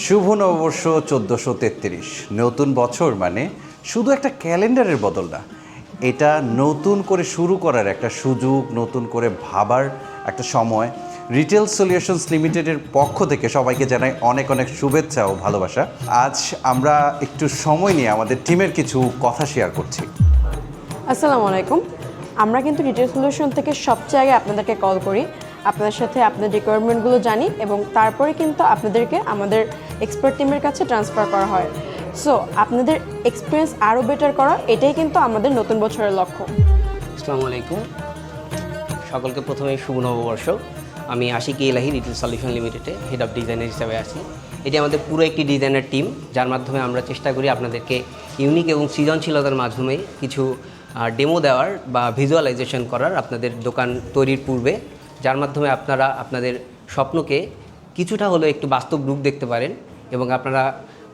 শুভ নববর্ষ 1433। নতুন বছর মানে শুধু একটা ক্যালেন্ডারের বদল না, এটা নতুন করে শুরু করার একটা সুযোগ, নতুন করে ভাবার একটা সময়। রিটেল সলিউশনস লিমিটেডের পক্ষ থেকে সবাইকে জানাই অনেক অনেক শুভেচ্ছা ও ভালোবাসা। আজ আমরা একটু সময় নিয়ে আমাদের টিমের কিছু কথা শেয়ার করছি। আসসালামু আলাইকুম। আমরা কিন্তু রিটেল সলিউশন থেকে সবচেয়ে আগে আপনাদেরকে কল করি, আপনাদের সাথে আপনাদের রিকোয়ারমেন্টগুলো জানি এবং তারপরে কিন্তু আপনাদেরকে আমাদের এক্সপার্ট টিমের কাছে ট্রান্সফার করা হয়। সো আপনাদের এক্সপিরিয়েন্স আরও বেটার করা, এটাই কিন্তু আমাদের নতুন বছরের লক্ষ্য। আসসালামু আলাইকুম, সকলকে প্রথমে শুভ নববর্ষ। আমি আশিক ইলাহি, রিটেল সলিউশন লিমিটেডে হেড অফ ডিজাইনার হিসাবে আছি। এটি আমাদের পুরো একটি ডিজাইনার টিম, যার মাধ্যমে আমরা চেষ্টা করি আপনাদেরকে ইউনিক এবং সৃজনশীলতার মাধ্যমে কিছু ডেমো দেওয়ার বা ভিজুয়ালাইজেশন করার আপনাদের দোকান তৈরির পূর্বে, যার মাধ্যমে আপনারা আপনাদের স্বপ্নকে কিছুটা হলেও একটু বাস্তব রূপ দেখতে পারেন এবং আপনারা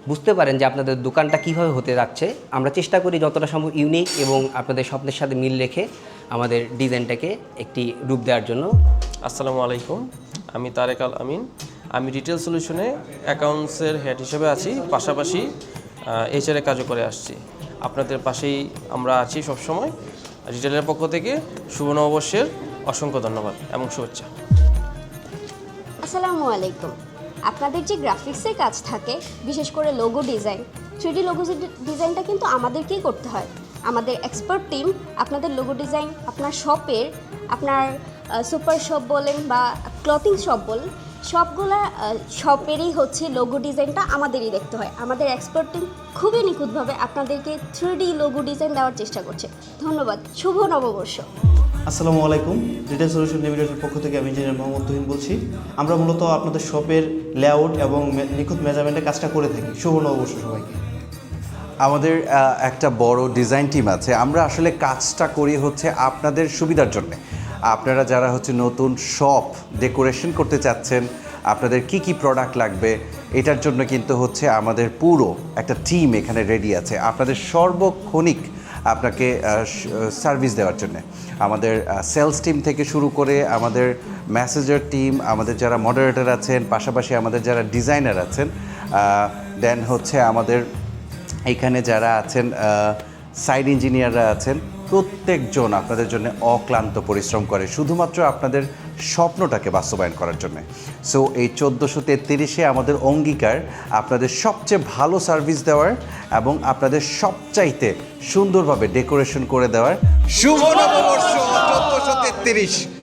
বুঝতে পারেন যে আপনাদের দোকানটা কীভাবে হতে যাচ্ছে। আমরা চেষ্টা করি যতটা সম্ভব ইউনিক এবং আপনাদের স্বপ্নের সাথে মিল রেখে আমাদের ডিজাইনটাকে একটি রূপ দেওয়ার জন্য। আসসালামু আলাইকুম, আমি তারেক আল আমিন। আমি রিটেল সলিউশনে অ্যাকাউন্টসের হেড হিসেবে আছি, পাশাপাশি এইচআরের কাজও করে আসছি। আপনাদের পাশেই আমরা আছি সবসময়। রিটেলের পক্ষ থেকে শুভ নববর্ষের অসংখ্য ধন্যবাদ এবং শুভেচ্ছা। আসসালামু আলাইকুম। আপনাদের যে গ্রাফিক্সের কাজ থাকে, বিশেষ করে লোগো ডিজাইন, 3D লোগো ডিজাইনটা কিন্তু আমাদেরকেই করতে হয়। আমাদের এক্সপার্ট টিম আপনাদের লোগো ডিজাইন, আপনার শপের, আপনার সুপার শপ বলেন বা ক্লথিং শপ বলেন, সবগুলা শপেরই হচ্ছে লোগো ডিজাইনটা আমাদেরই দেখতে হয়। আমাদের এক্সপার্ট টিম খুবই নিখুঁতভাবে আপনাদেরকে 3D লোগো ডিজাইন দেওয়ার চেষ্টা করছে। ধন্যবাদ। শুভ নববর্ষ। আসসালামু আলাইকুম। রিটেল সলিউশন লিমিটেডের পক্ষ থেকে আমি ইঞ্জিনিয়ার মোহাম্মদ তুহিন বলছি। আমরা মূলত আপনাদের শপের লেআউট এবং নিখুঁত মেজারমেন্টের কাজটা করে থাকি। শুভ নববর্ষ সবাইকে। আমাদের একটা বড় ডিজাইন টিম আছে। আমরা আসলে কাজটা করি হচ্ছে আপনাদের সুবিধার জন্য। আপনারা যারা হচ্ছে নতুন শপ ডেকোরেশন করতে চাচ্ছেন, আপনাদের কি কি প্রোডাক্ট লাগবে, এটার জন্য কিন্তু হচ্ছে আমাদের পুরো একটা টিম এখানে রেডি আছে আপনাদের সর্বক্ষণিক আপনাকে সার্ভিস দেওয়ার জন্য। আমাদের সেলস টিম থেকে শুরু করে আমাদের মেসেঞ্জার টিম, আমাদের যারা মডারেটর আছেন, পাশাপাশি আমাদের যারা ডিজাইনার আছেন, দেন হচ্ছে আমাদের এখানে যারা আছেন সাইড ইঞ্জিনিয়াররা আছেন, প্রত্যেকজন আপনাদের জন্য অক্লান্ত পরিশ্রম করে শুধুমাত্র আপনাদের স্বপ্নটাকে বাস্তবায়ন করার জন্য। সো এই 1433-এ আমাদের অঙ্গীকার আপনাদের সবচেয়ে ভালো সার্ভিস দেওয়ার এবং আপনাদের সবচাইতে সুন্দরভাবে ডেকোরেশন করে দেওয়ার। শুভ নববর্ষ 1433।